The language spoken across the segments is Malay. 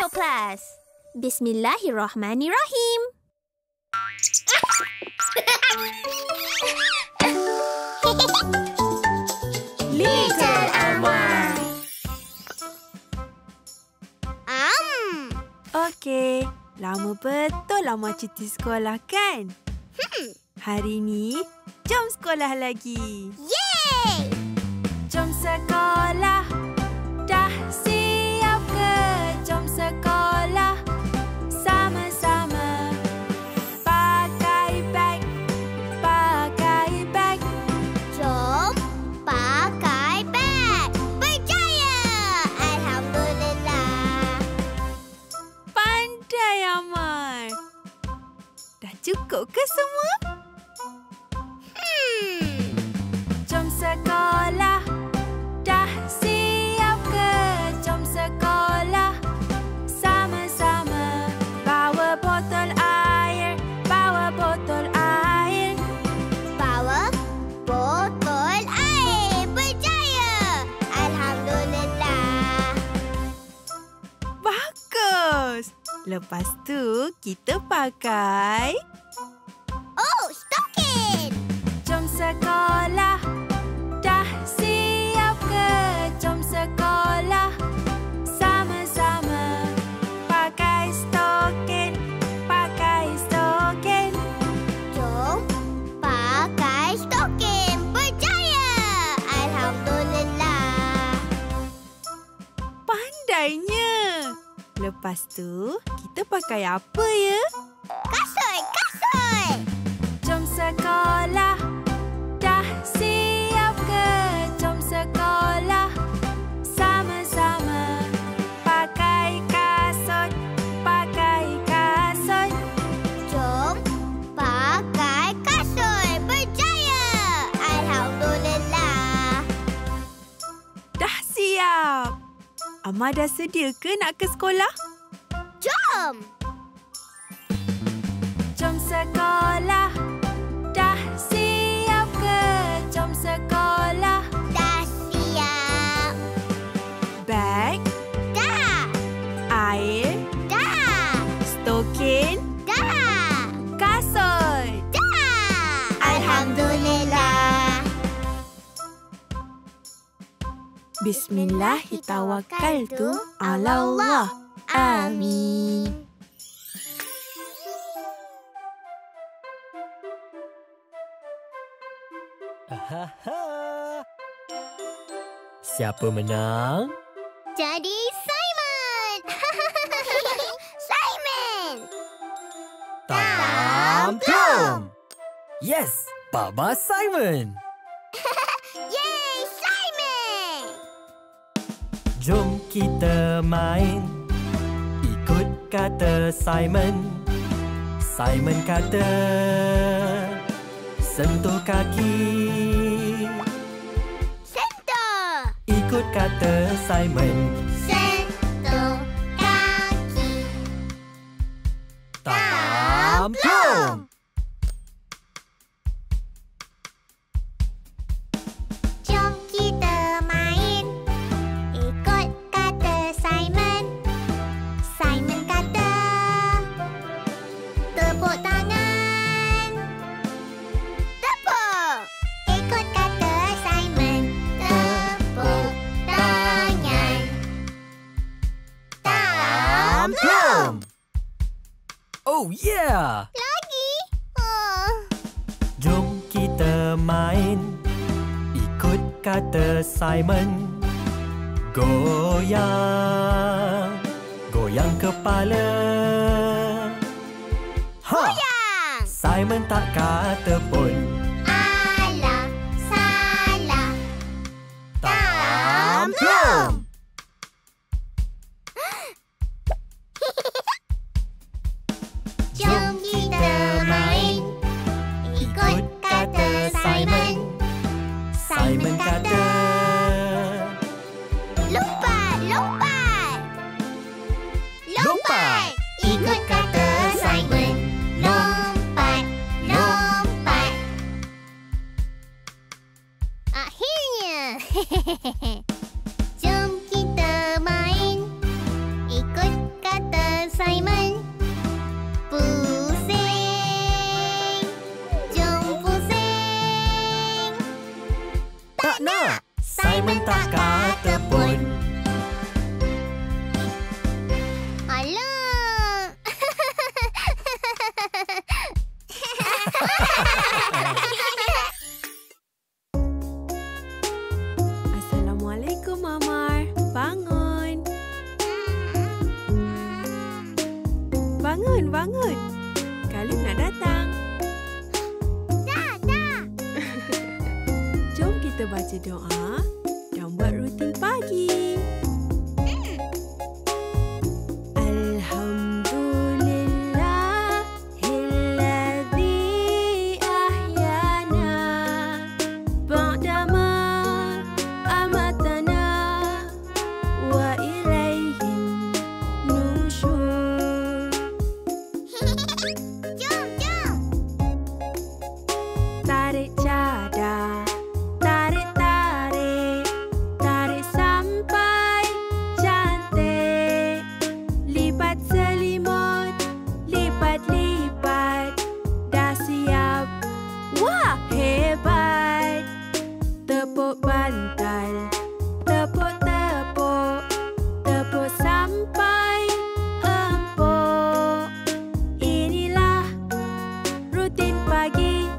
Hello class. Bismillahirrahmanirrahim. Little Alma. Okey, lama betul lama cuti sekolah kan? Hari ni, jom sekolah lagi. Yeay! Jom sekolah, dah siap ke? Jom sekolah, sama-sama. Pakai beg, pakai beg. Jom pakai beg. Berjaya! Alhamdulillah. Pandai Amal. Dah cukup ke semua? Jom sekolah, dah siap ke? Jom sekolah, sama-sama. Bawa botol air, bawa botol air. Bawa botol air. Berjaya! Alhamdulillah. Bagus! Lepas tu, kita pakai... Oh, stokin! Jom sekolah, dah siap ke? Jom sekolah, sama-sama. Pakai stokin, pakai stokin. Jom pakai stokin. Berjaya! Alhamdulillah. Pandainya. Lepas tu, kita pakai apa ya? Kasut, kasut! Jom sekolah, dah siap ke? Jom sekolah, sama-sama. Pakai kasut, pakai kasut. Jom pakai kasut. Berjaya! Alhamdulillah. Dah siap. Amma dah sedia ke nak ke sekolah? Jom! Jom sekolah, dah siap ke? Jom sekolah. Dah siap. Beg, Dah. air, Dah. stokin, Dah. kasut. Dah. Alhamdulillah. Bismillahirrahmanirrahim. Ala Allah. Amin. Siapa menang? Jadi Simon. Simon. Tam-tam! Yes, Baba Simon. Yay, Simon. Jom kita main. Ikut kata Simon. Simon kata sentuh kaki. Sentuh. Ikut kata Simon. Sentuh kaki. Tam-tam! Jom kita main. Ikut kata Simon. Simon kata tepuk tangan. Tepuk. Ikut kata Simon. Tepuk tangan. Tam-tam! Oh yeah! Lagi. Oh. Jom kita main. Ikut kata Simon. Goyang. Goyang kepala. Ha! Yang. Simon tak kata pun. Alah, salah. Tam-tam! Jom kita main. Ikut kata Simon. Simon kata Lompat, lompat. lompat. Ikut kata Simon. Lompat, lompat. Akhirnya. Jom kita main. Ikut kata bangun, bangun. Kalib nak datang. Dah. Jom kita baca doa dan buat rutin pagi. Alhamdulillahilladzi ahyana ba'dama amatana wa ilaihin nusyur. Jom. Tarik cadar, tarik sampai cantik. Lipat selimut, lipat, dah siap. Wah, hebat. Tepuk bantal, tepuk sampai empuk. Inilah rutin pagi.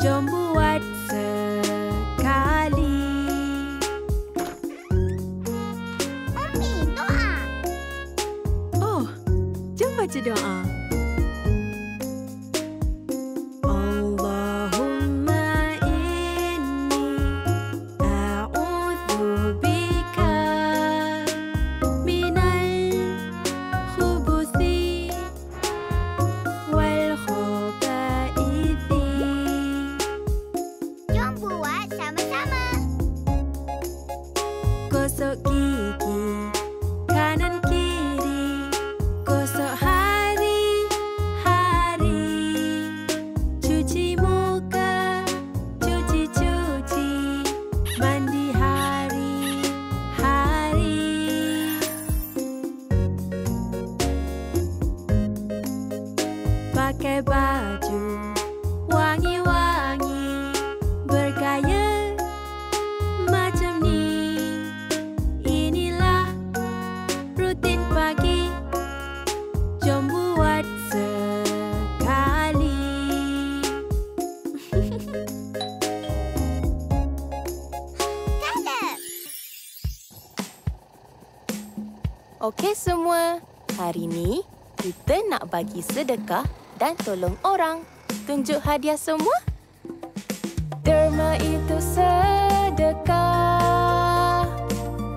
Jom buat sekali. Umi, doa. Oh, jom baca doa. Allahumma inni a'udzu bika minal khubuthi wal khabaithi. Jom buat sama-sama. Gosok gigi kanan kiri, gosok hari-hari. Cuci muka, cuci, mandi hari-hari. Pakai baju wangi-wangi, bergaya macam ni. Inilah rutin pagi. Jom buat sekali. Caleb. Okey semua, hari ni kita nak bagi sedekah dan tolong orang. Tunjuk hadiah semua. Derma itu sedekah.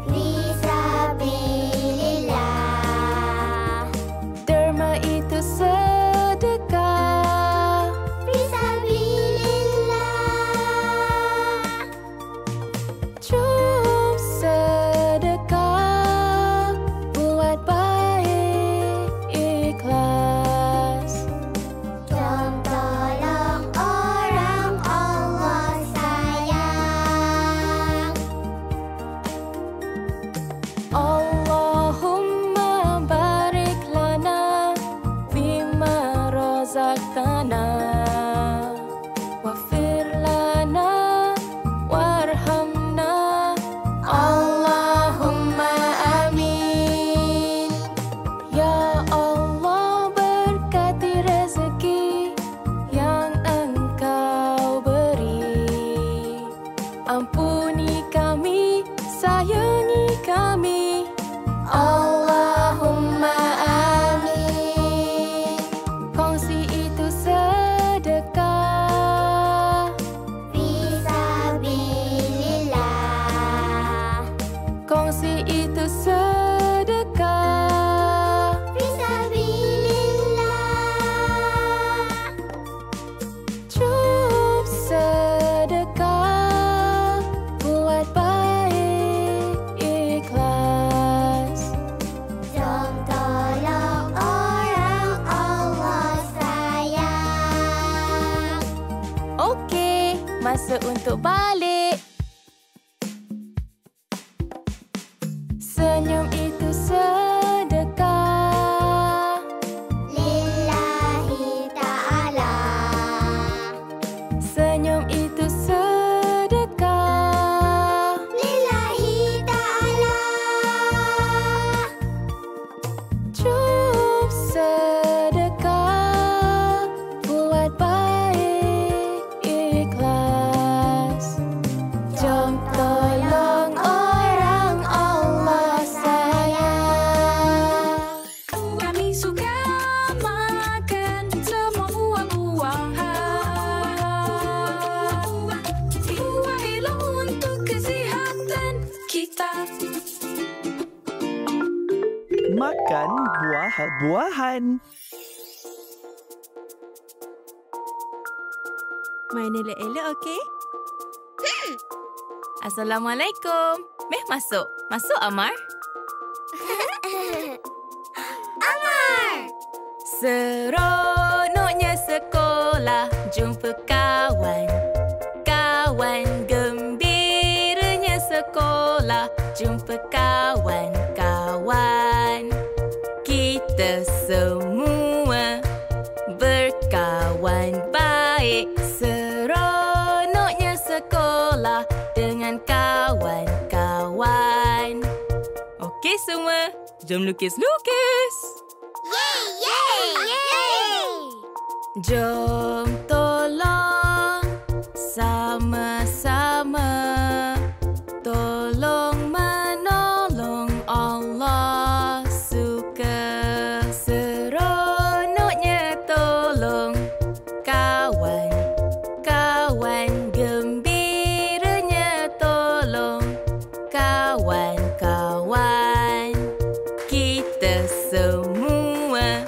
Fisabilillah. Derma itu sedekah. Fisabilillah. Jom sedekah, buat baik ikhlas. Jom tolong orang Allah sayang. makan buah-buahan. Main elok-elok, okey? Assalamualaikum. Meh masuk. Masuk, Amar. Amar! Seronoknya sekolah, jumpa kawan. Kawan gembiranya sekolah, jumpa kawan-kawan. Kita semua berkawan baik. Seronoknya sekolah dengan kawan-kawan. Okey semua, jom lukis-lukis. Jom tolong sama-sama, tolong menolong Allah suka. Seronoknya tolong kawan, kawan gembiranya tolong kawan-kawan. Kita semua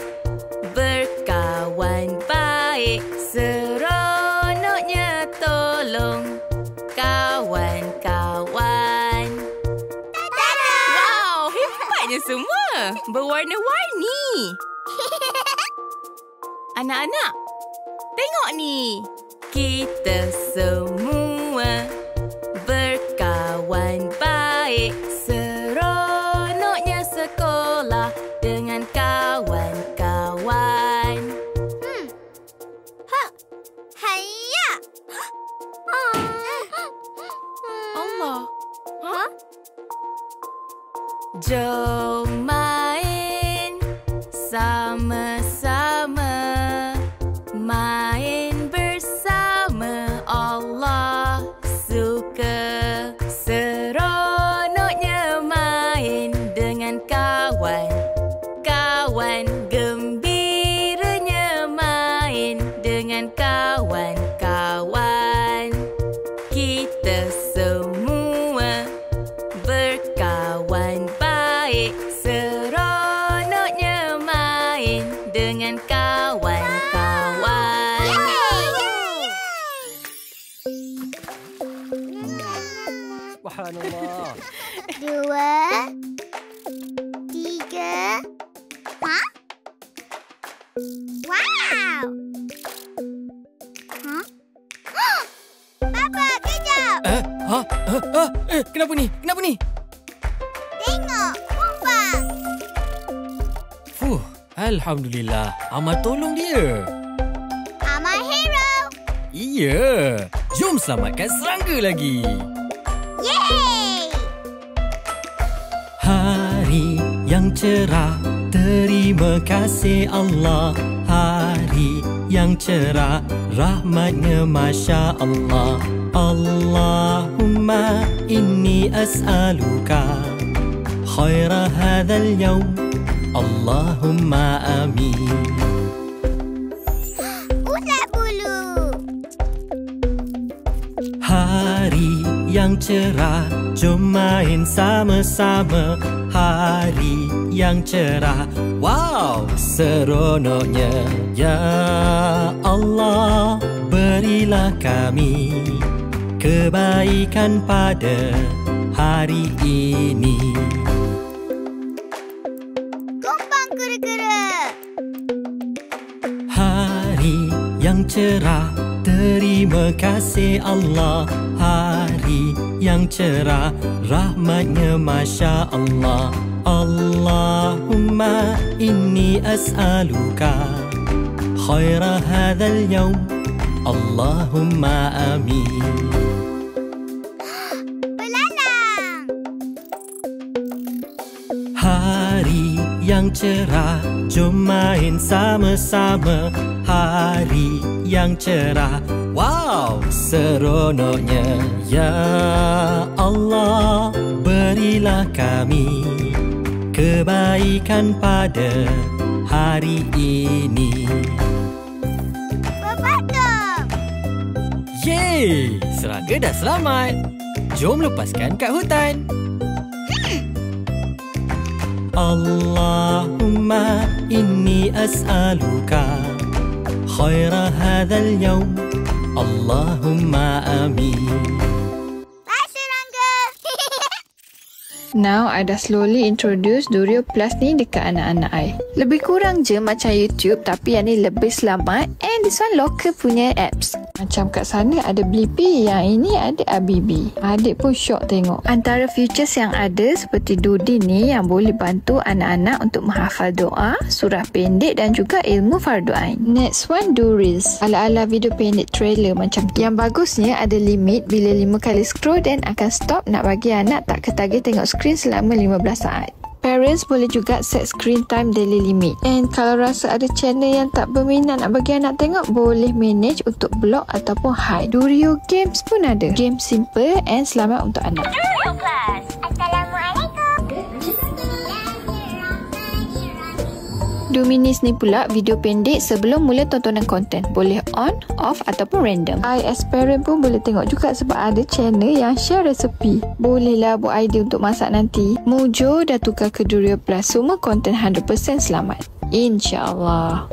berkawan baik. Seronoknya tolong kawan-kawan. Wow, hebatnya semua. Berwarna-warni. Anak-anak, tengok ni. Kita semua berkawan baik. Seronoknya sekolah dengan kawan-kawan. Hayya! Allah. Ha? Jom main sama-sama. Main bersama Allah suka. Seronoknya main dengan kawan. Kawan gembiranya main dengan kawan-kawan. Kita semua berkawan baik. Seronoknya main dengan kawan-kawan. Subhanallah. 2, 3. Hah? Wow! Hah? Papa, kejap! Kenapa ni? Kenapa ni? Tengok, kumbang! Alhamdulillah. Amar tolong dia. Amar hero! Iya. Jom selamatkan serangga lagi. Yeay! Hari yang cerah, terima kasih Allah. Hari yang cerah, rahmatnya Masya Allah. Allahumma inni as'aluka khaira hadzal yawm. Allahumma amin. Ulat bulu! Hari yang cerah, jom main sama-sama. Hari yang cerah, wow, seronoknya. Ya Allah, berilah kami kebaikan pada hari ini. Kumbang kera-kera! Hari yang cerah, terima kasih Allah. Hari yang cerah, rahmatnya Masya Allah. Allahumma inni as'aluka khaira hadzal yawm. Allahumma amin. Belalang! Hari yang cerah, jom main sama-sama. Hari yang cerah, wow, seronoknya. Ya Allah, berilah kami kebaikan pada hari ini. Berpatong! Yeay, serangga dah selamat. Jom lepaskan kat hutan. Allahumma inni as'aluka khaira hadzal yawm. Allahumma amin. Bye, serangga. Now, I dah slowly introduce Durio Plus ni dekat anak-anak I. Lebih kurang je macam YouTube, tapi yang ni lebih selamat. And this one local punya apps. Macam kat sana ada Blippi, yang ini ada Abibi. Adik pun syok tengok. Antara features yang ada seperti Dudi ni yang boleh bantu anak-anak untuk menghafal doa, surah pendek dan juga ilmu fardu ain. Next one, Dureels. Ala-ala video pendek trailer macam tu. Yang bagusnya ada limit bila 5 kali scroll dan akan stop nak bagi anak tak ketagih tengok skrin selama 15 saat. Parents boleh juga set screen time daily limit. And kalau rasa ada channel yang tak berminat nak bagi anak tengok, boleh manage untuk block ataupun hide. Durio Games pun ada. Game simple and selamat untuk anak. Durio Plus. Assalamualaikum. Duminis ni pula video pendek sebelum mula tontonan konten. Boleh on, off ataupun random. I as parent pun boleh tengok juga sebab ada channel yang share resepi. Bolehlah buat idea untuk masak nanti. Mojo dah tukar ke Durio Plus. Semua konten 100% selamat. InsyaAllah.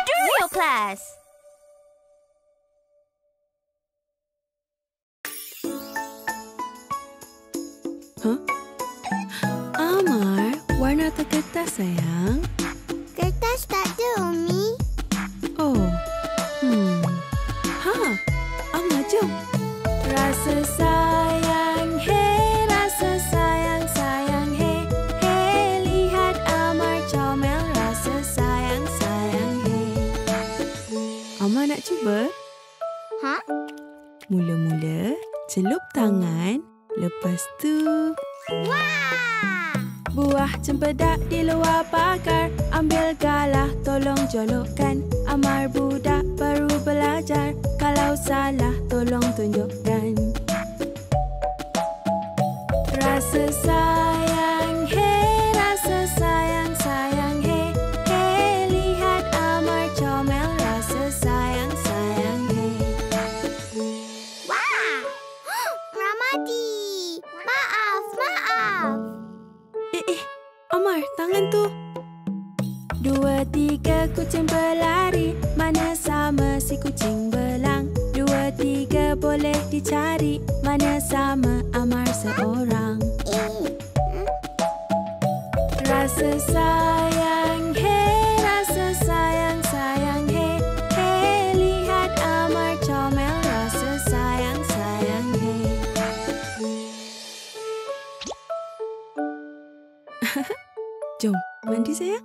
Durio Plus. Amar, warna atau kertas sayang? Kertas tak ada, Umi. Oh. Amar, jom. Rasa sayang, hey, rasa sayang, sayang, hey, hey, lihat Amar comel, rasa sayang, sayang, hey. Amar nak cuba? Ha? Mula-mula, celup tangan, lepas tu Wah! buah cempedak di luar pagar. Ambil galah, tolong jolokkan. Amar budak baru belajar. Kalau salah, tolong tunjukkan. Rasa sayang, hey, rasa sayang, sayang, hey, hey, lihat Amar comel, rasa sayang, sayang, hey. Wah! Ramadi. Maaf. Amar, tangan tu. 2, 3 kucing berlari. Mana sama si kucing belang. 2, 3 boleh dicari. Mana sama Amar seorang. Rasa sayang, hey, rasa sayang, sayang, hey, hey, lihat Amar comel, rasa sayang, sayang, hey. Jom, mandi sayang.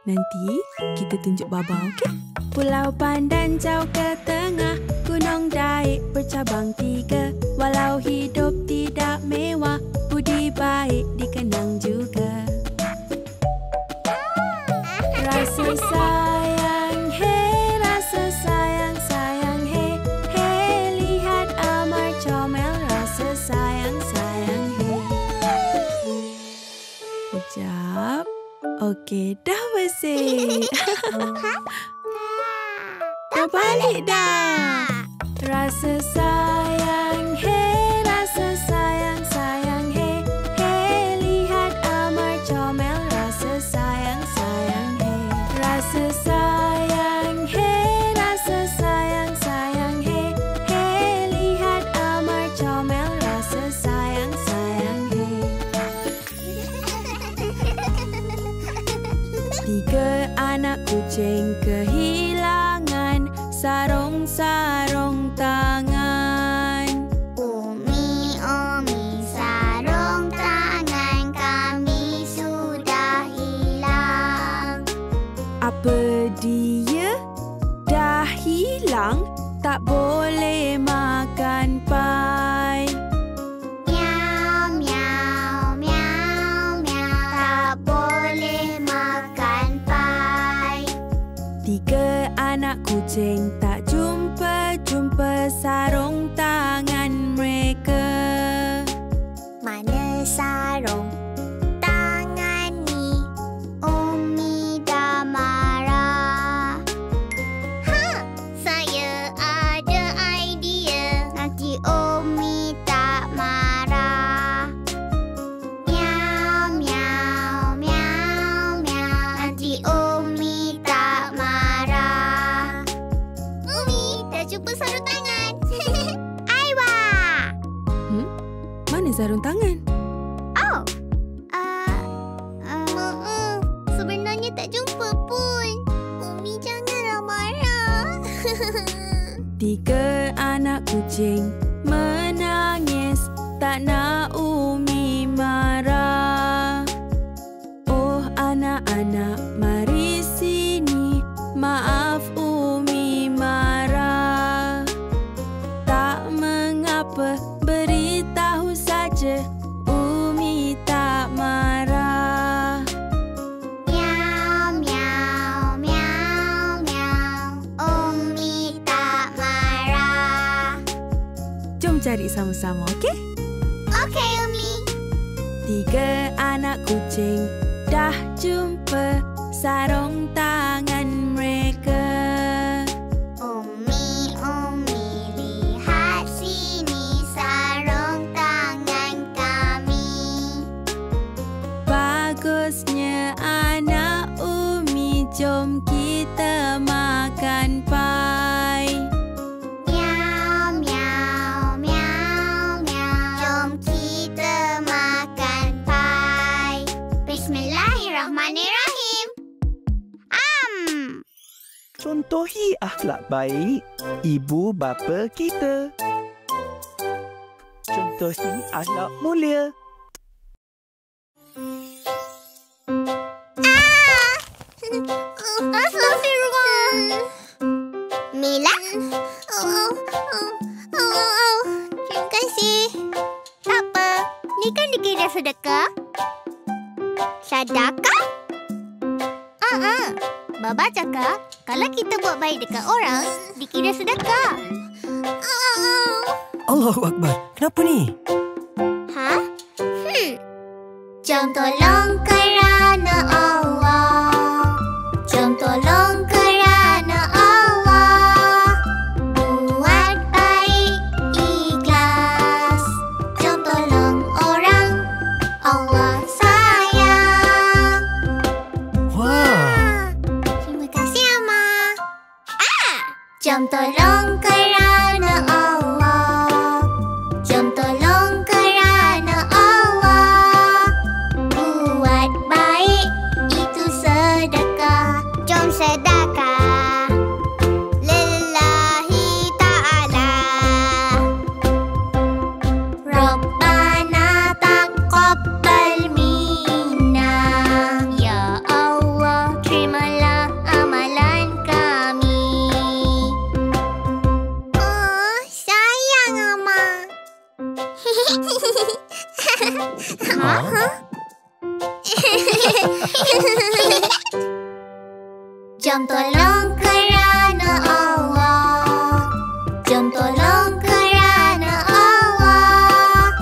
Nanti kita tunjuk Baba, okey? Pulau Pandan jauh ke tengah, Gunung Daik bercabang 3. Walau hidup tidak mewah, budi baik dikenang juga. Rasa sayang, hey, rasa sayang, sayang, hey, hey, lihat Amar comel, rasa sayang, sayang, hey. Sekejap. Okey, dah bersih. Dah balik dah. Rasa sayang, hey, rasa sayang, sayang, hey, hey, lihat Amar comel, rasa sayang, sayang, hey. Rasa sayang, hey, rasa sayang, sayang, hey, hey, lihat Amar comel, rasa sayang, sayang, hey. 3 anak kucing kehilangan sarung-sarung tangan. Umi, sarung tangan kami sudah hilang. Apa dia dah hilang? Tak boleh makan pai. Miau, miau, miau, miau. Tak boleh makan pai. 3 anak kucing tak jumpa sarung tangan mereka. Mana sarung tangan ni? Umi dah marah. Saya ada idea. Nanti Umi tak marah. Miau, miau, sarung tangan? Oh. Sebenarnya tak jumpa pun. Umi janganlah marah. 3 anak kucing menangis, tak nak Umi marah. Oh anak-anak, mari sini, maaf Umi marah. Tak mengapa, beritahu saja, Umi tak marah. Miau, miau, miau, miau. Umi tak marah. Jom cari sama-sama, okey? Okey, Umi. 3 anak kucing dah jumpa sarung tangan mereka. Umi, lihat sini sarung tangan kami. Bagusnya anak Umi, jom kita makan pai. Miau, miau, miau, miau. Jom kita makan pai. Bismillahirrahmanirrahim. Contohi akhlak baik ibu bapa kita. Contohi akhlak mulia. Astagfirullah. Mila? Terima kasih. Tak apa. Ni kan dikira sedekah. Sedekah? Baba cakap, kalau kita buat baik dekat orang, dikira sedekah. Allahu Akbar. Kenapa ni? Ha? Jom tolong kerana Allah. Jom tolong kerana Allah. Buat baik ikhlas. Jom tolong orang, Allah sayang. Wah. Terima kasih, Ama. Jom tolong kerana Allah. Jom tolong kerana Allah. Buat baik itu sedekah. Jom sedekah lillahi ta'ala. Rabbana taqabbal minna. Ya Allah, terimalah amalan kami. Oh, sayang Ama. Jom tolong kerana Allah. Jom tolong kerana Allah.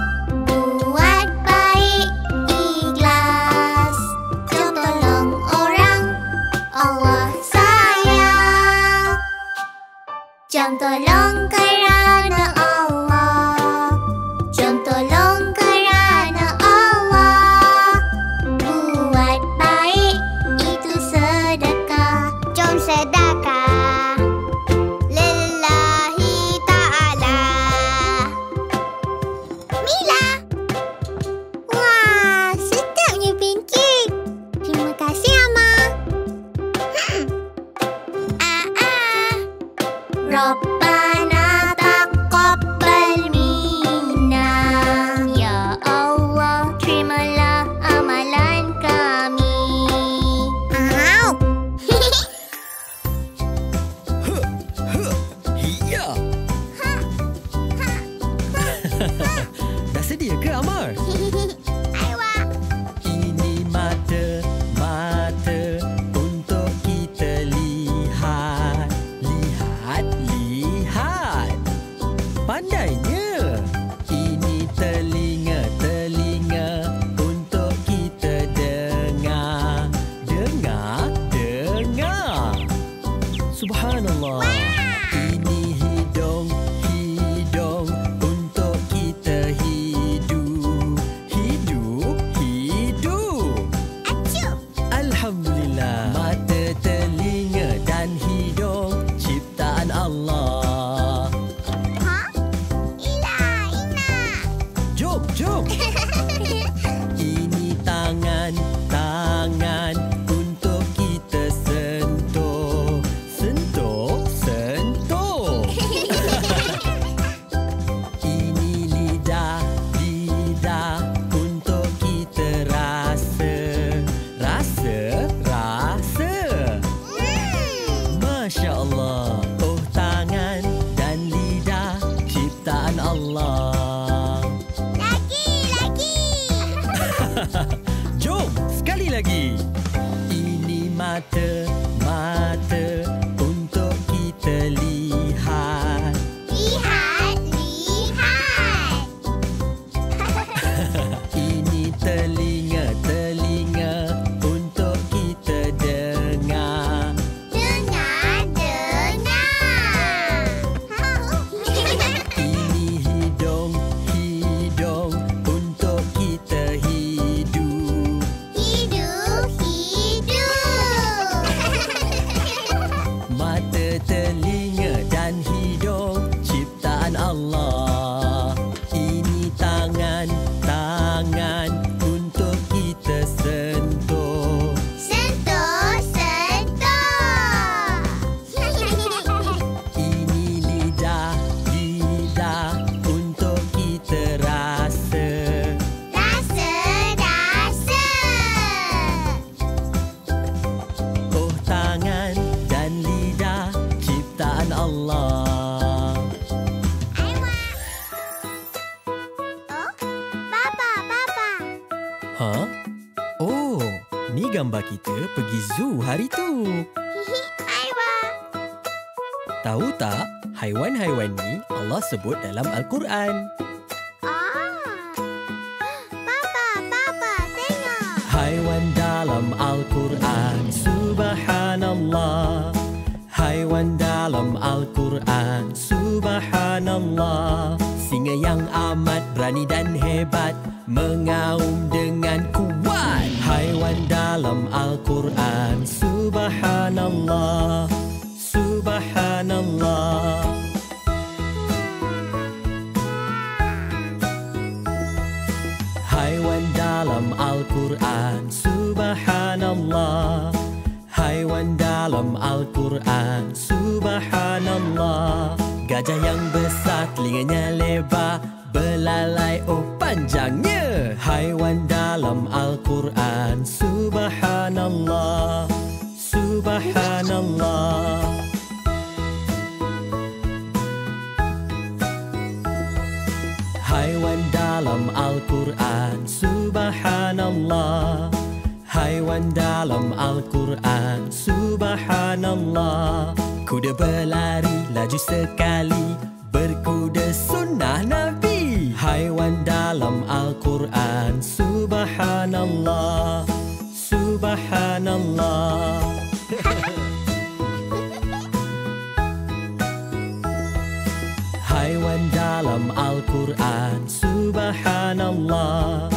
Buat baik ikhlas. Jom tolong orang, Allah sayang. Jom tolong kerana Allah. Jom tolong kerana Allah. Buat baik itu sedekah. Jom sedekah lillahi ta'ala. Mila. Wah, sedapnya pancake. Terima kasih, Ama. Rabbana taqabbal minna. Ya Allah, terimalah amalan kami. Hiya. Dah sedia ke Amar? Aiwa. Ini mata untuk kita lihat. Lihat. Pandainya. Ini telinga untuk kita dengar. Dengar. Subhanallah. Ini hidung untuk kita hidup. Acuh. Alhamdulillah. Mata, telinga dan hidung ciptaan Allah. Ha? Ina. Jom. Mata untuk kita lihat. Lihat. Ini telinga untuk kita dengar. Dengar. Ini hidung untuk kita hidup. Hidup. Mata, telinga dan hidung ciptaan Allah. Ini tangan untuk kita sentuh. Sentuh. Ini lidah untuk kita rasa. Rasa. Oh, tangan dan lidah ciptaan Allah. Bapa. Ha? Oh, ni gambar kita pergi zoo hari tu. Aiwa. Tahu tak, haiwan-haiwan ni Allah sebut dalam Al-Quran. Bapa, tengok. Haiwan dalam Al-Quran, subhanallah. Haiwan dalam Al-Quran, subhanallah. Singa yang amat berani dan hebat, mengaum dengan kuat. Haiwan dalam Al-Quran, subhanallah. Subhanallah. Haiwan dalam Al-Quran, subhanallah. Haiwan dalam Al-Quran, subhanallah. Gajah yang besar, telinganya lebar, belalai, oh panjangnya. Haiwan dalam Al-Quran, subhanallah. Subhanallah. Haiwan dalam Al-Quran, subhanallah. Haiwan dalam Al-Quran, subhanallah. Kuda berlari laju sekali, berkuda sunnah Nabi. Haiwan dalam Al-Quran, subhanallah. Subhanallah. Haiwan dalam Al-Quran, subhanallah.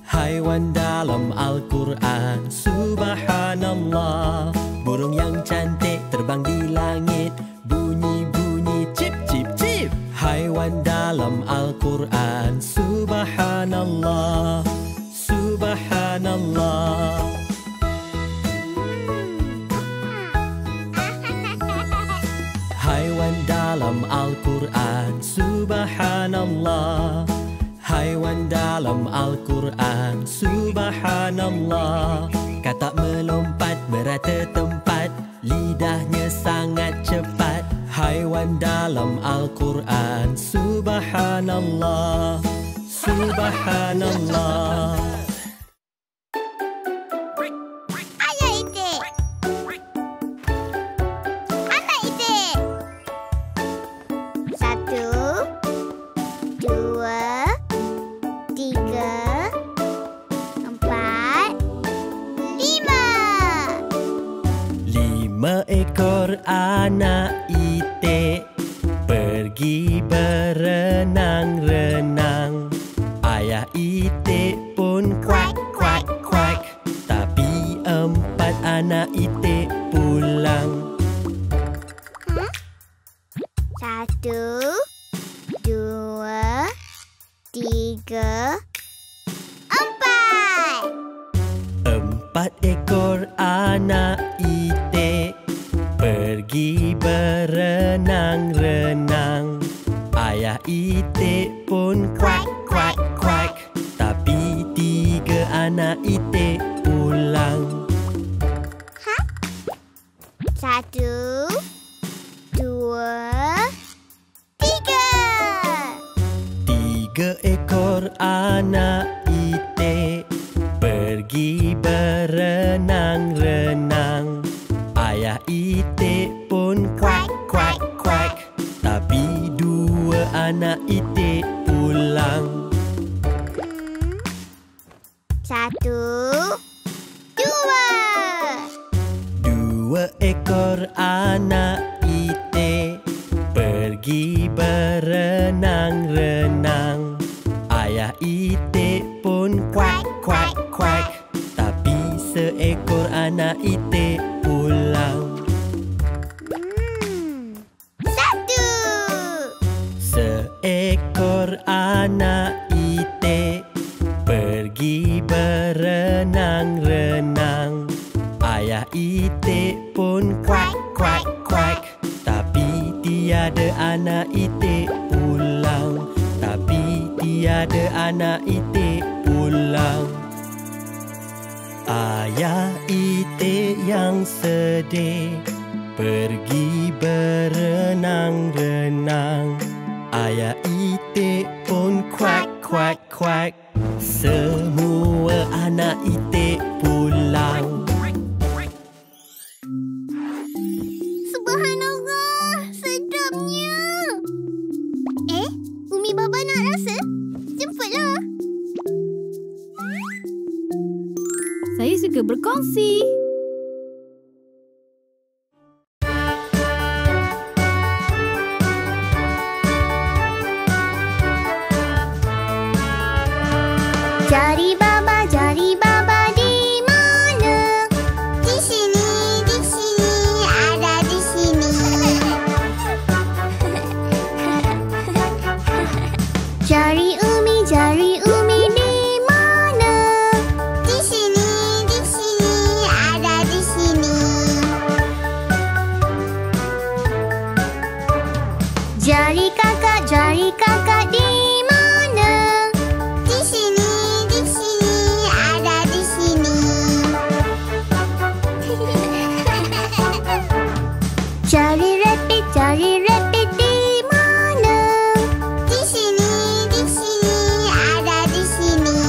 Haiwan dalam Al-Quran, subhanallah. Burung yang cantik terbang di langit, bunyi-bunyi cip, cip, cip. Haiwan dalam Al-Quran, subhanallah. Subhanallah. Haiwan dalam Al-Quran, subhanallah. Haiwan dalam Al-Quran, subhanallah. Katak melompat merata tempat, lidahnya sangat cepat. Haiwan dalam Al-Quran, subhanallah. Subhanallah. Ayah itik. Anak itik. 1, 2, 3, 4, 5 ekor anak itik pergi berenang-renang. Ayah itik pun kuak, kuak, kuak. Tapi 4 anak itik pulang. 1, 2, 3, 4. 4 ekor anak itik pergi berenang-renang. Ayah itik pun kuak, kuak, kuak. Tapi 3 anak itik pulang. 1, 2, 3. 3 ekor anak itik pergi berenang-renang. Ayah itik pun kuak, kuak, kuak. Tapi dua anak itik pulang. 1, 2. 2 ekor anak itik pergi berenang-renang. Ayah itik pun kuak, kuak, kuak. Tapi seekor anak itik pulang. 1. Seekor anak itik pergi berenang-renang. Ayah itik pun kuak, kuak, kuak. Tapi tiada anak itik pulang. Tapi tiada anak itik pulang. Ayah itik yang sedih pergi berenang-renang. Ayah itik pun kuak, kuak, kuak. Semua anak itik pulang. Subhanallah, sedapnya. Umi Baba nak rasa? Cepatlah. Saya suka berkongsi. Jari Baba di mana? Di sini, ada di sini. Jari Umi di mana? Di sini, ada di sini. Jari kakak di mana? Di sini, ada di sini. Jari rabbit di mana? Di sini, ada di sini.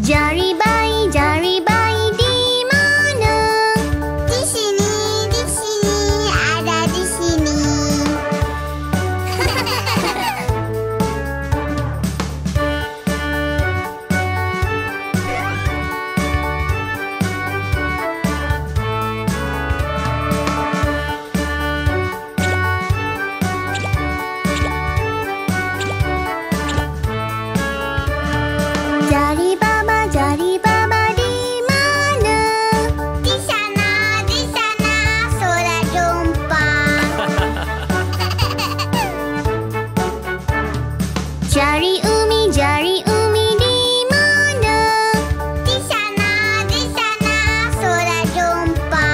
Jari bayi di mana? Di sini, ada di sini. Jari Baba di mana? Di sana, sudah jumpa. Jari Umi di mana? Di sana, sudah jumpa.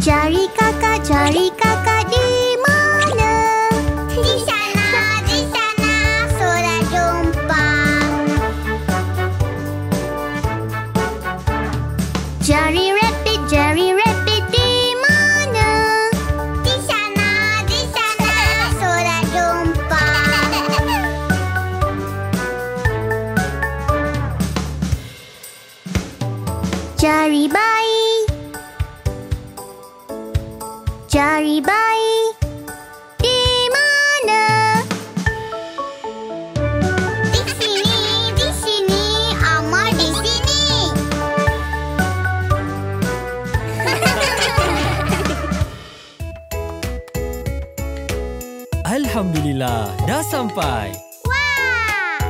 Jari kakak di mana? Di sana, sudah jumpa. Jari rabbit di mana? Di sana, sudah jumpa. Jari bayi di mana? Di sini, Amar di sini. Alhamdulillah, dah sampai. Wah!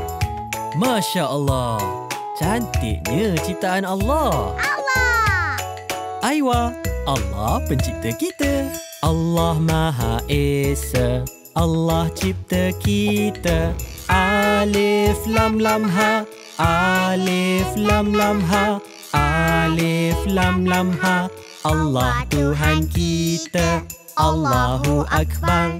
Masya Allah, cantiknya ciptaan Allah. Allah! Aiwa, Allah pencipta kita. Allah Maha Esa, Allah cipta kita. Alif lam lam ha, alif lam lam ha, alif lam lam ha. Allah Tuhan kita, Allahu Akbar.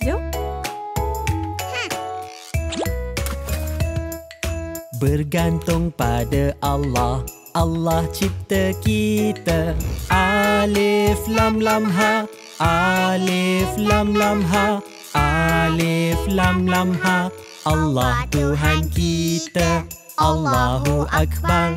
Jom. Bergantung pada Allah, Allah cipta kita. Alif lam lam ha, Alif lam lam ha, alif lam lam ha. Allah Tuhan kita, Allahu Akbar.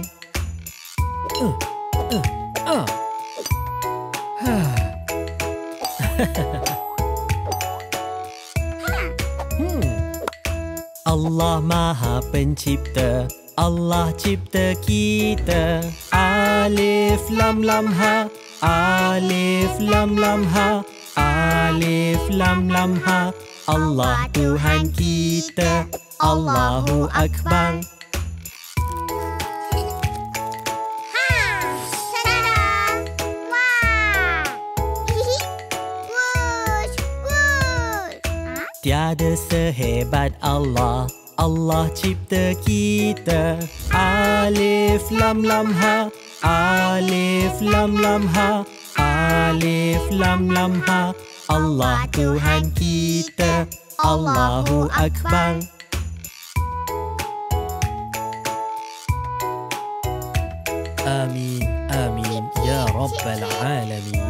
Allah Maha Pencipta, Allah cipta kita. Alif lam lam ha, alif lam lam ha, alif lam lam ha. Allah Tuhan kita, Allahu Akbar. Tiada sehebat Allah, Allah cipta kita. Alif lam lam ha, alif lam lam ha, alif lam lam ha. Allah Tuhan kita, Allahu Akbar. Amin, amin, ya Rabbal Alamin.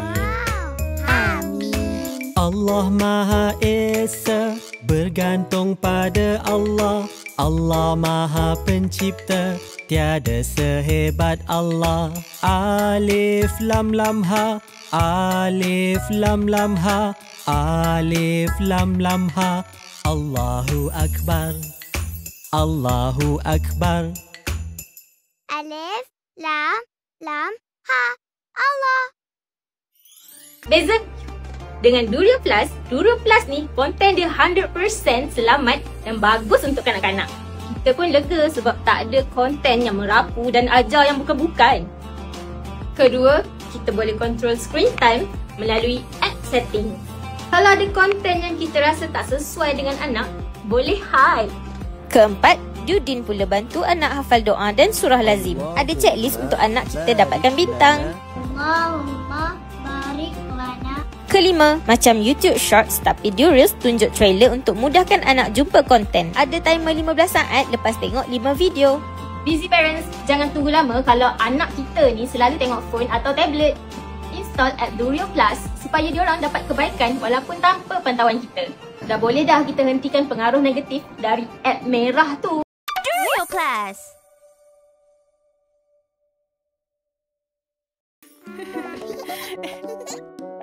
Allah Maha Esa, bergantung pada Allah. Allah Maha Pencipta, tiada sehebat Allah. Alif lam lam ha, alif lam lam ha, alif lam lam ha. Allahu Akbar, Allahu Akbar. Alif, lam, lam, ha. Allah. Beza dengan Durio Plus ni konten dia 100% selamat dan bagus untuk kanak-kanak. Kita pun lega sebab tak ada konten yang merapu dan ajar yang bukan-bukan. Kedua, kita boleh control screen time melalui app setting. Kalau ada konten yang kita rasa tak sesuai dengan anak, boleh hide. Keempat, Judin pula bantu anak hafal doa dan surah lazim. Ada checklist untuk anak kita dapatkan bintang. Allahumma barik lana. Kelima, macam YouTube Shorts tapi Dureals tunjuk trailer untuk mudahkan anak jumpa konten. Ada timer 15 saat lepas tengok 5 video. Busy parents, jangan tunggu lama kalau anak kita ni selalu tengok phone atau tablet. Install app Durio Plus supaya diorang dapat kebaikan walaupun tanpa pantauan kita. Dah boleh dah kita hentikan pengaruh negatif dari app merah tu. Durio Plus.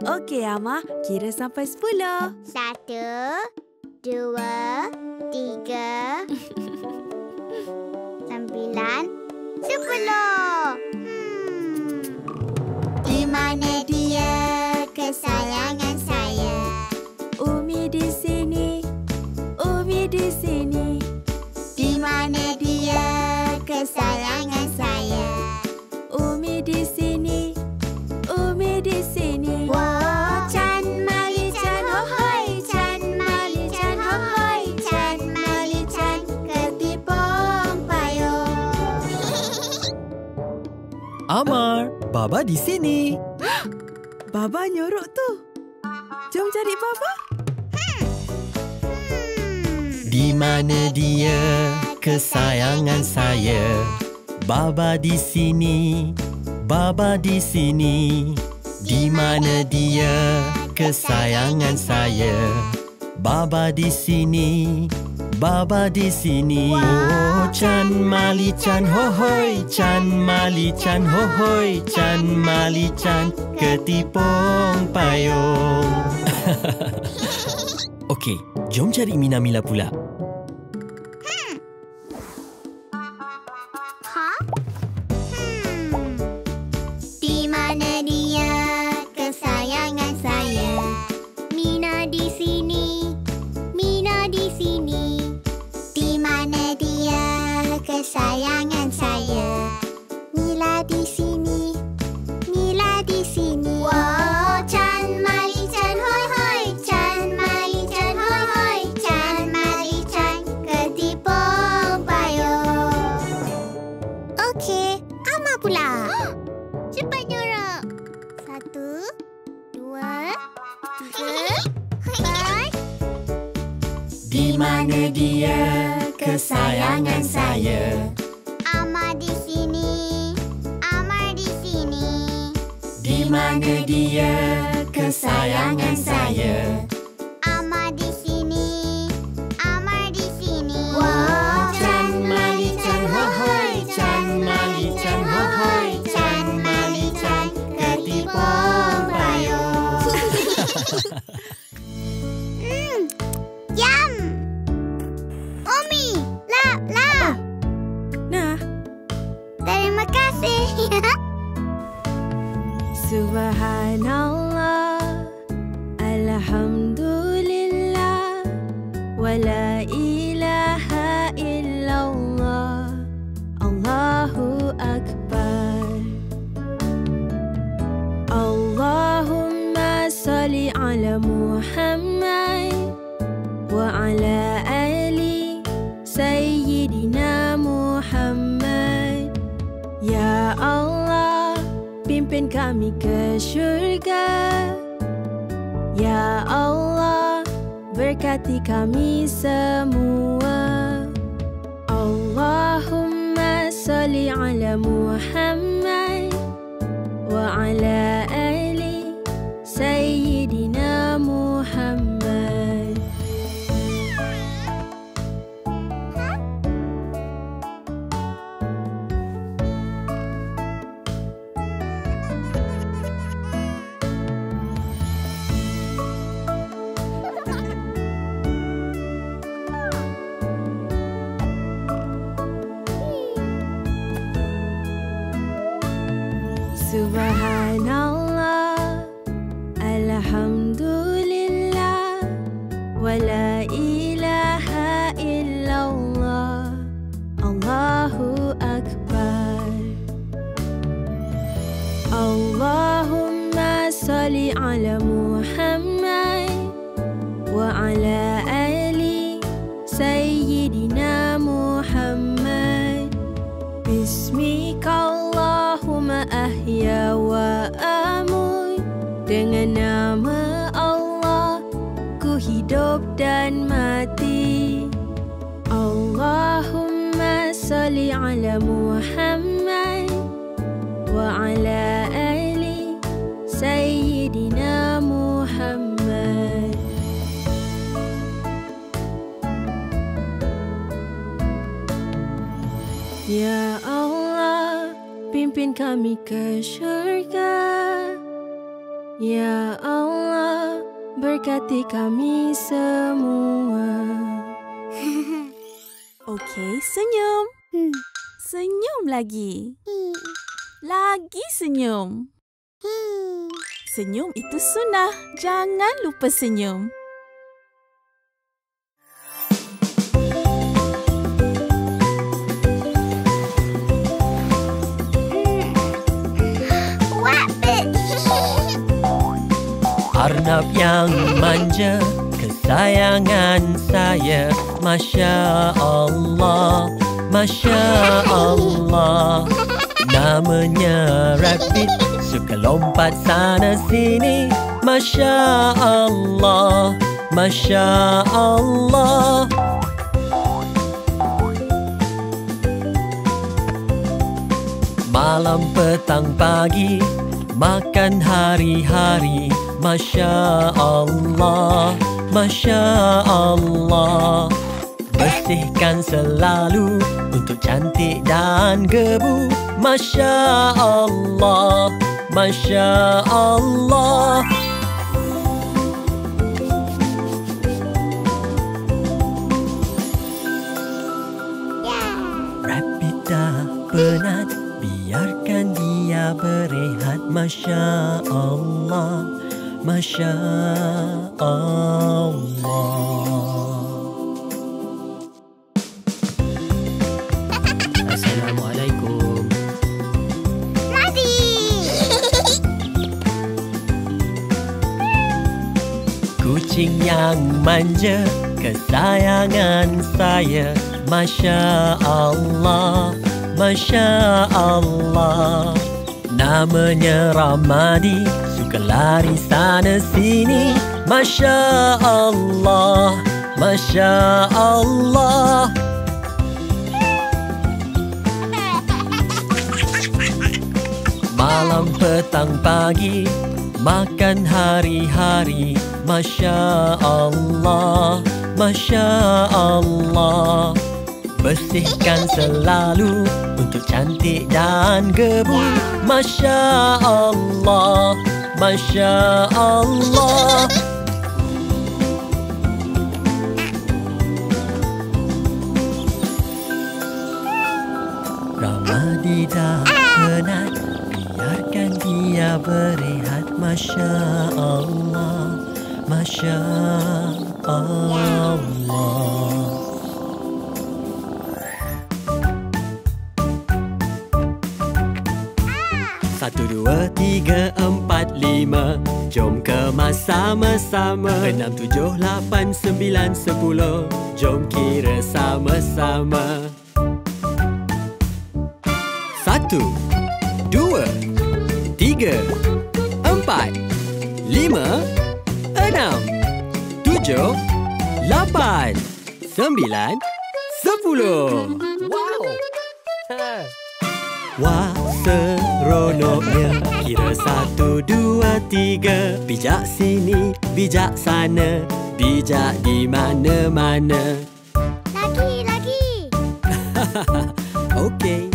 Okey, Ama. Kira sampai 10. 1, 2, 3, 9, 10. Di mana dia kesayangan saya? Umi di sini. Umi di sini. Di mana dia kesayangan saya? Umi di sini. Umi di sini. Wow, Chan Mali Chan hohoi, Chan Mali Chan hohoi, Chan Mali Chan ketipong payung. Amar, Baba di sini. Baba nyorok tu. Jom cari Baba. Di mana dia kesayangan saya? Baba di sini. Baba di sini. Di mana dia kesayangan saya? Baba di sini. Baba di sini. Oh, Chan Mali Chan hohoi, Chan Mali Chan hohoi, Chan Mali Chan ketipong payung. Okey, jom cari Mina Mila pula. Di mana dia kesayangan saya? Mina di sini. Mina di sini. Di mana dia kesayangan saya? Mila di sini. Mila di sini. Wow, Chan Mali Chan hoi hoi, Chan Mali Chan hoi hoi, Chan Mali Chan ketipong payung. Okey, Ama pula. Cepat nyorok. 1, 2, 3, 4. Di mana dia kesayangan saya? Ama di sini. Ama di sini. Di mana dia kesayangan ولا إله إلا الله الله أكبر اللهم صل على محمد وعلى آل سيدنا محمد Ya Allah, pimpin kami ke syurga. Ya Allah, berkati kami semua. Allahumma salli ala Muhammad wa ala ali Sayyidina Muhammad. Subhanallah, alhamdulillah, wa la ilaha illallah, Allahu akbar. Allahumma salli ala Muhammad wa ala ali Sayyidina Muhammad. Bismika Allahumma ahya wa amut. Dengan nama Allah ku hidup dan mati. Allahumma salli ala Muhammad wa ala ali Sayyidina Muhammad. Ya Allah, pimpin kami ke syurga. Ya Allah, berkati kami semua. Okey, senyum. Senyum lagi. Lagi senyum. Senyum itu sunnah. Jangan lupa senyum. Arnab yang manja, kesayangan saya. Masya Allah, Masya Allah. Namanya Rabbit, suka lompat sana sini. Masya Allah, Masya Allah. Malam, petang, pagi, makan hari-hari. Masya Allah, Masya Allah. Bersihkan selalu untuk cantik dan gebu. Masya Allah, Masya Allah. Rabbit dah penat, biarkan dia berehat. Masya Allah, Masya Allah. Assalamualaikum. Kucing yang manja, kesayangan saya. Masya Allah, Masya Allah. Namanya Ramadi, suka lari sana sini. Masya Allah, Masya Allah. Malam, petang, pagi, makan hari-hari. Masya Allah, Masya Allah. Bersihkan selalu untuk cantik dan gebu. Masya Allah, Masya Allah. Ramadi dah penat, biarkan dia berehat. Masya Allah, Masya Allah. Jom kemas sama-sama. 6, 7, 8, 9, 10. Jom kira sama-sama. 1, 2, 3, 4, 5, 6, 7, 8, 9, 10. Wow! Wah, seronoknya. Kira 1, 2, 3. Bijak sini, bijak sana. Bijak di mana-mana. Lagi. Okey.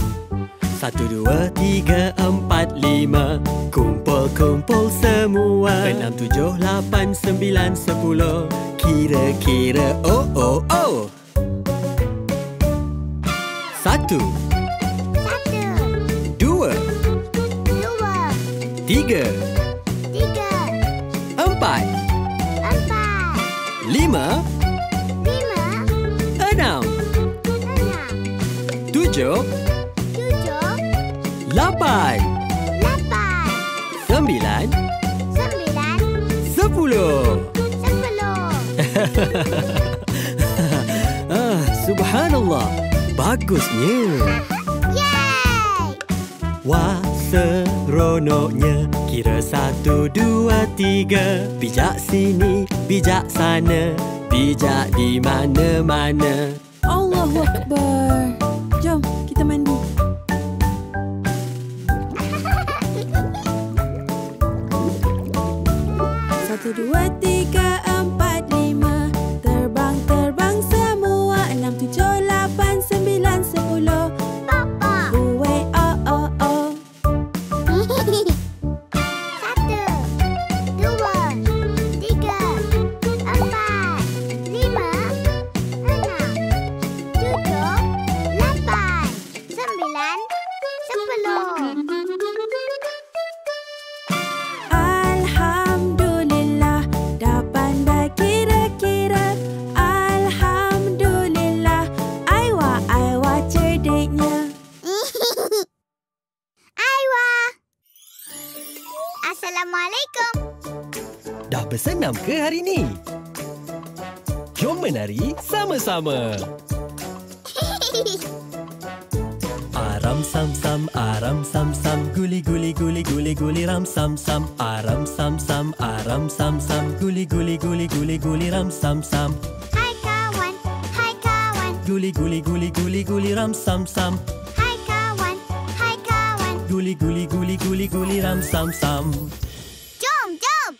1, 2, 3, 4, 5. Kumpul-kumpul semua. 6, 7, 8, 9, 10. Kira-kira, oh, oh, oh. 1, 2, 3, 4, 5, 6, 7, 8, 9, 10. Subhanallah, bagusnya. Yeay! Wah, seronoknya. Kira 1, 2, 3. Bijak sini, bijak sana. Bijak di mana-mana. Allahu Akbar. Jom, kita mandi. Satu, dua, tiga, 4, 5. Terbang, terbang semua. 6, 7, 8, 9, 10. Papa. Buai, oh, oh, oh. 1, 2, 3, 4, 5, Assalamualaikum. Dah bersenam ke hari ni? Jom menari sama-sama. Aram sam sam, aram sam sam, guli guli guli guli guli ram sam sam. Aram sam sam, aram sam sam, guli guli guli guli guli ram sam sam. Hai kawan, hai kawan. Guli guli guli guli guli ram sam sam. Hai kawan, hai kawan. Guli guli guli guli guli ram sam sam. Jom, jom.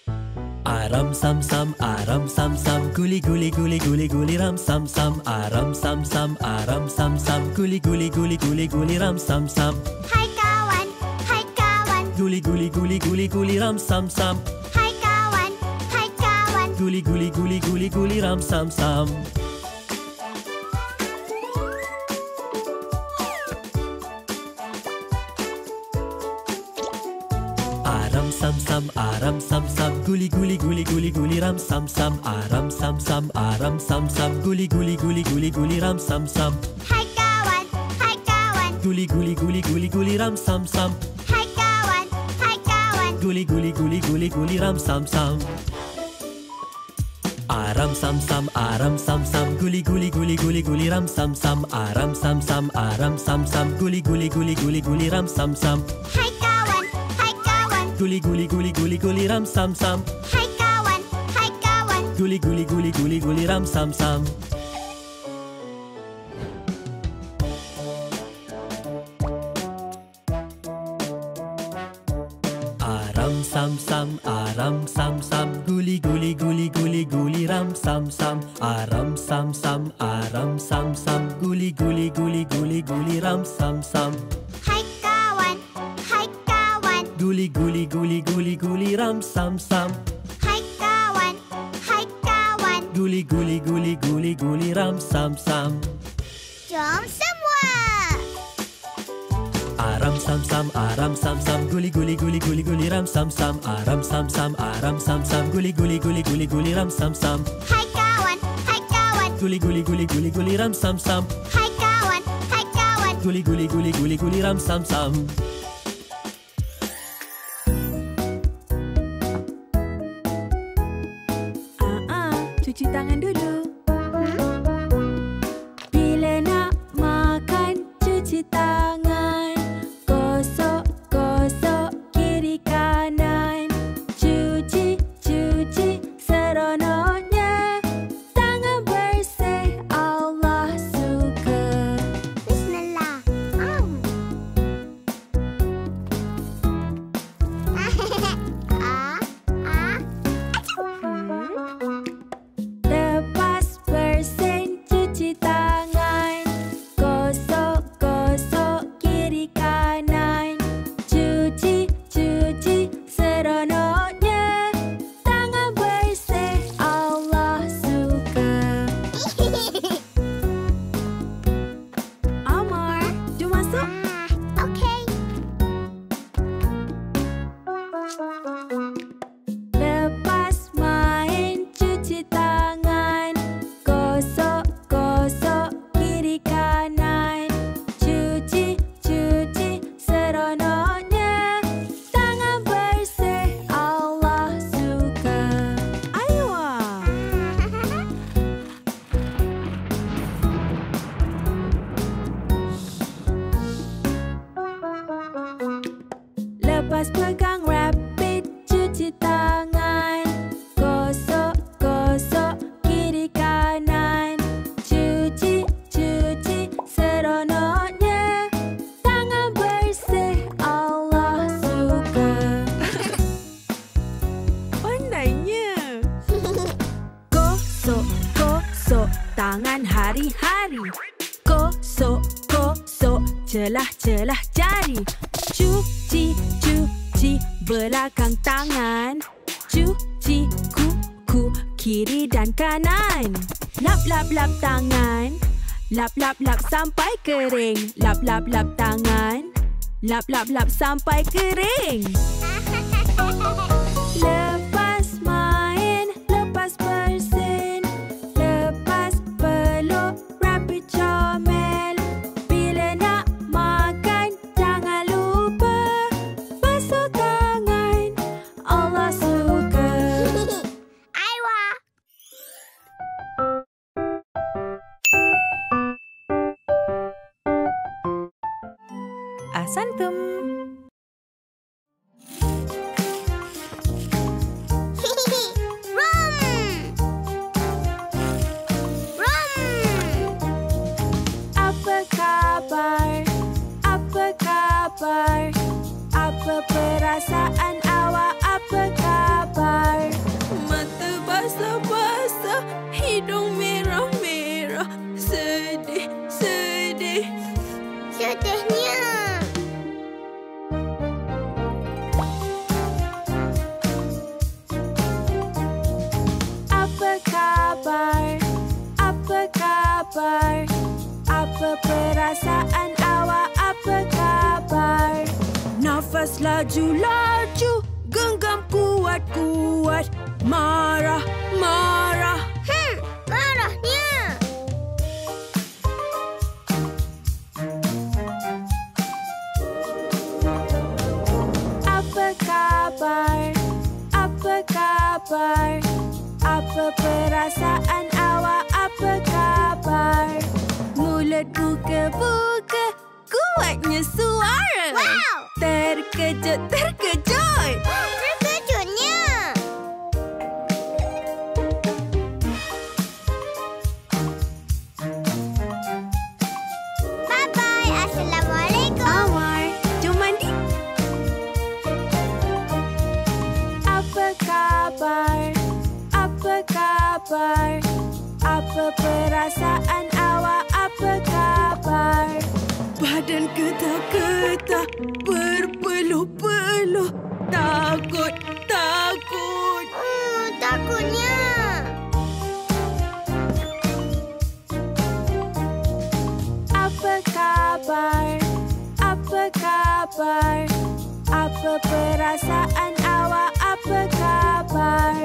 Aram sam sam, aram sam sam, guli guli guli guli guli ram sam sam. Aram sam sam, aram sam sam, guli guli guli guli guli ram sam sam. Hai kawan, hai kawan. Guli guli guli guli guli ram sam sam. Hai kawan, hai kawan. Guli guli guli guli guli ram sam sam. Aram sam sam, aram sam sam, guli guli guli guli guli ram sam sam. Aram sam sam, aram sam sam, guli guli guli guli guli ram sam sam. Hai kawan, hai kawan. Guli guli guli guli guli ram sam sam. Hai kawan, hai kawan. Guli guli guli guli guli ram sam sam. Aram sam sam, aram sam sam, guli guli guli guli guli ram sam sam. Aram sam sam, aram sam sam, guli guli guli guli guli ram sam sam. Hai kawan, hai kawan. Guli guli guli guli guli ram sam sam. Hai kawan, hai kawan. Guli guli guli guli guli ram sam sam. Aram sam sam, aram sam sam, guli guli guli guli guli ram sam sam. Aram sam sam, aram sam sam, guli guli guli guli guli ram sam sam. Hai kawan, hai kawan. Guli guli guli guli guli ram sam sam. Hai kawan, hai kawan. Guli guli guli guli guli ram sam sam. Jom semua. Aram sam sam, aram sam sam, guli guli guli guli guli ram sam sam. Aram sam sam, aram sam sam, guli guli guli guli guli ram sam sam. Hai kawan, hai kawan. Guli guli guli guli guli ram sam sam. Hai kawan, hai kawan. Guli guli guli guli guli ram sam sam. cuci tangan dulu. Bila nak makan, cuci tangan. Gosok-gosok kiri kanan. Cuci seronoknya. Tangan bersih Allah suka. Bismillah. Lepas bersin, cuci tangan. Gosok-gosok kiri kanan. Cuci seronoknya. Tangan bersih Allah suka. Amar, jom masuk. Okay. Lepas main, cuci tangan. Gosok-gosok kiri kanan. Cuci seronoknya. Tangan bersih Allah suka. Aywa. Lepas pegang rapid, cuci tangan. Gosok-gosok kiri kanan. Cuci seronoknya. Tangan bersih Allah suka. Pandainya. Gosok-gosok tangan hari-hari. Gosok-gosok celah-celah jari. Cuci belakang tangan. Cuci kuku kiri dan kanan. Lap-lap-lap tangan. Lap-lap-lap sampai kering. Lap-lap-lap tangan. Lap-lap-lap sampai kering. Lepas main, lepas bersin. Lepas peluk, rapid comel. Bila nak makan, jangan lupa basuh tangan. Allah suka. Aywa. Ahsantum. Apa kabar? Apa kabar? Apa perasaan awak? Apa kabar? Mata basah-basah, hidung merah-merah. Sedih. Sedihnya. Apa kabar? Apa kabar? Apa perasaan awak? Apa kabar? Nafas laju-laju, genggam kuat-kuat. Marah. Marahnya. Apa kabar? Apa kabar? Apa perasaan awak? Apa kabar? Mulut buka-buka, kuatnya suara. Wow. Terkejut. Terkejutnya. Bye-bye. Assalamualaikum. Amar, jom mandi. Apa kabar? Apa kabar? Apa perasaan awak? Apa kabar? Badan getah-getah, berpeluh-peluh. Takut. Takutnya. Apa kabar? Apa kabar? Apa perasaan awak? Apa kabar?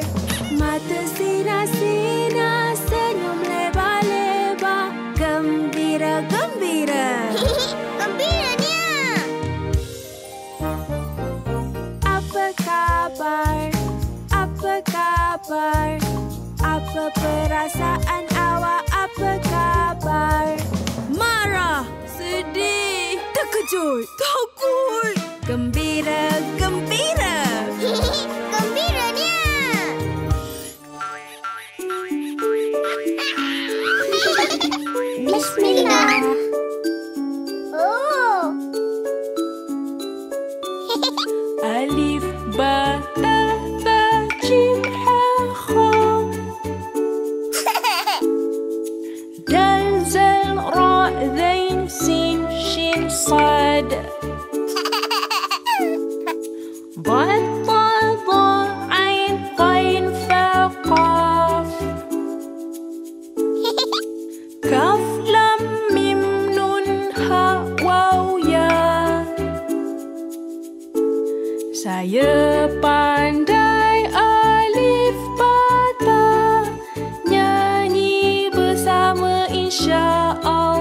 Mata sinar-sinar, senyum lebar-lebar. Gembira. Gembiranya. Apa kabar? Apa kabar? Apa Perasaan awak apa khabar? Marah, sedih, terkejut, takut, gembira, gembira. Gembiranya. Bismillah. Oh. Alif, ba, ta, tha, jim, ha, kha. Dal, zal, ra, zain, sin, shin, sad. Dal, ta, dha, ain, ghain, fa, qaf. Kaf, lam, mim, nun, ha, waw, ya. Saya pandai alif bata, nyanyi bersama insya-Allah.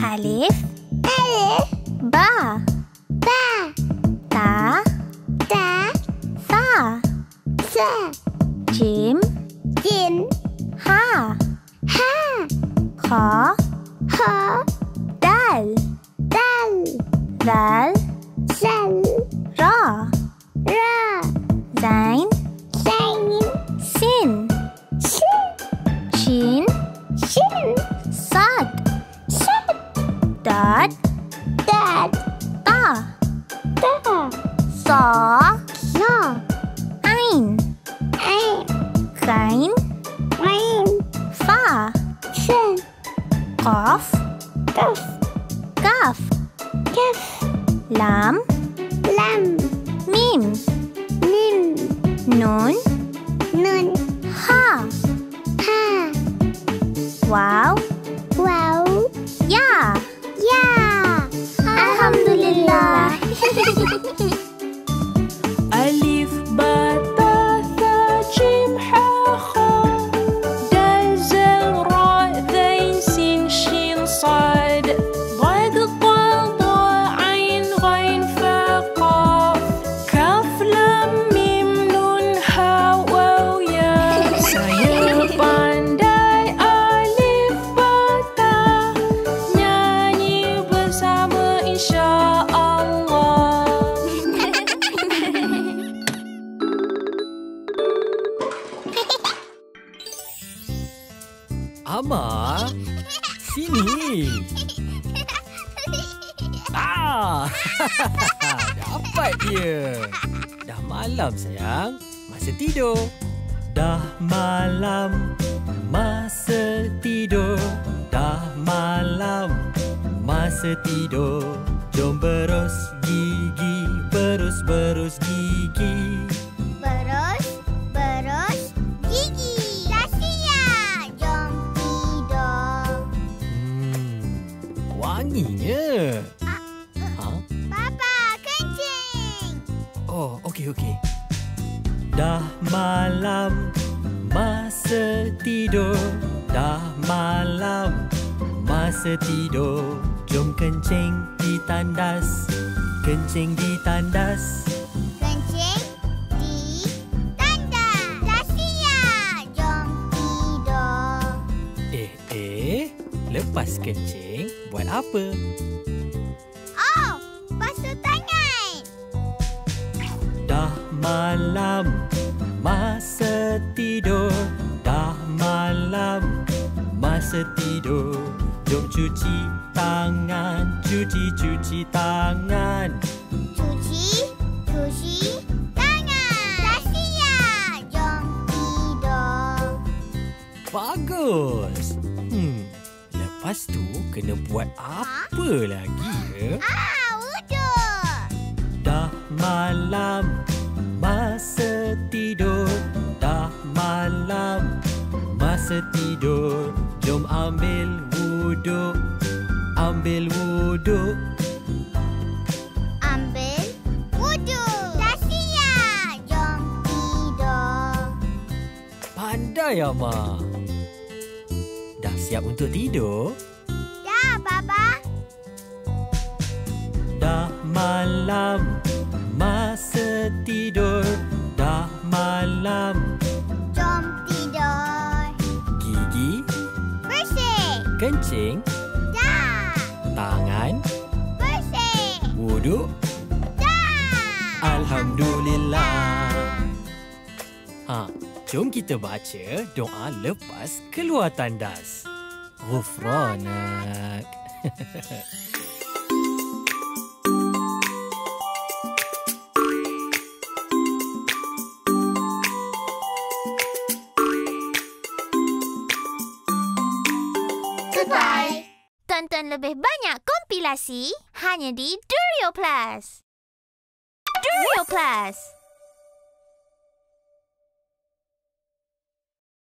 Alif. Alif. Ba. Ba. Ta. Ta. Tha. Tha. Jim. Jim. Ha. Ha. Kha. Ha. Dal. Dal. Zal. Zal. Ra. Ra. Zain. Zain. Sin. Sin. Shin. Shin. Sad. Sad. Dad. Dad. Ta. Ta. Sa. Sa. Ain. Ain. Ghain. Ghain. Fa. Fa. Qaf. Qaf. Kaf. Kaf. Lam. Lam. Mim. Mim. Nun. Nun. Ha. Ha. Wow. Wow. Ya. Ya. Alhamdulillah. Alif, ba, ta, tha, jim, ha, kha. Dal, zal, ra, zain, sin, shin, sad. Dad, ta, dha, ain, ghain, fa, qaf. Kaf, lam, mim, nun, ha, waw, ya. Saya pandai alif bata, nyanyi bersama insya-Allah. Ama, sini. Dapat dia. Dah malam sayang, masa tidur. Dah malam, masa tidur. Dah malam, masa tidur. Jom berus gigi, berus gigi. Berus gigi. Rahsia. Jom tidur. Wanginya. Ha? Papa, kencing. Oh, okey. Dah malam, masa tidur. Dah malam, masa tidur. Jom kencing di tandas. Kencing di tandas. Kencing di tandas. Rahsia. Jom tidur. Lepas kencing, buat apa? Oh, basuh tangan. Dah malam, masa tidur. Dah malam, masa tidur. Jom cuci tangan, cuci tangan. Cuci tangan. Rahsia. Jom tidur. Bagus. Lepas tu kena buat apa lagi ya? Wuduk. Dah malam, masa tidur. Dah malam, masa tidur. Jom ambil wuduk. Ambil wuduk. Ambil wuduk. Rahsia. Jom tidur. Pandai Ama. Dah siap untuk tidur? Dah, Baba. Dah malam, masa tidur. kencing? Tak. Tangan? Bersih. Wuduk? Tak. Alhamdulillah. Jom kita baca doa lepas keluar tandas. Ghufranak. Goodbye. Tonton lebih banyak kompilasi hanya di Durio Plus. Durio Plus.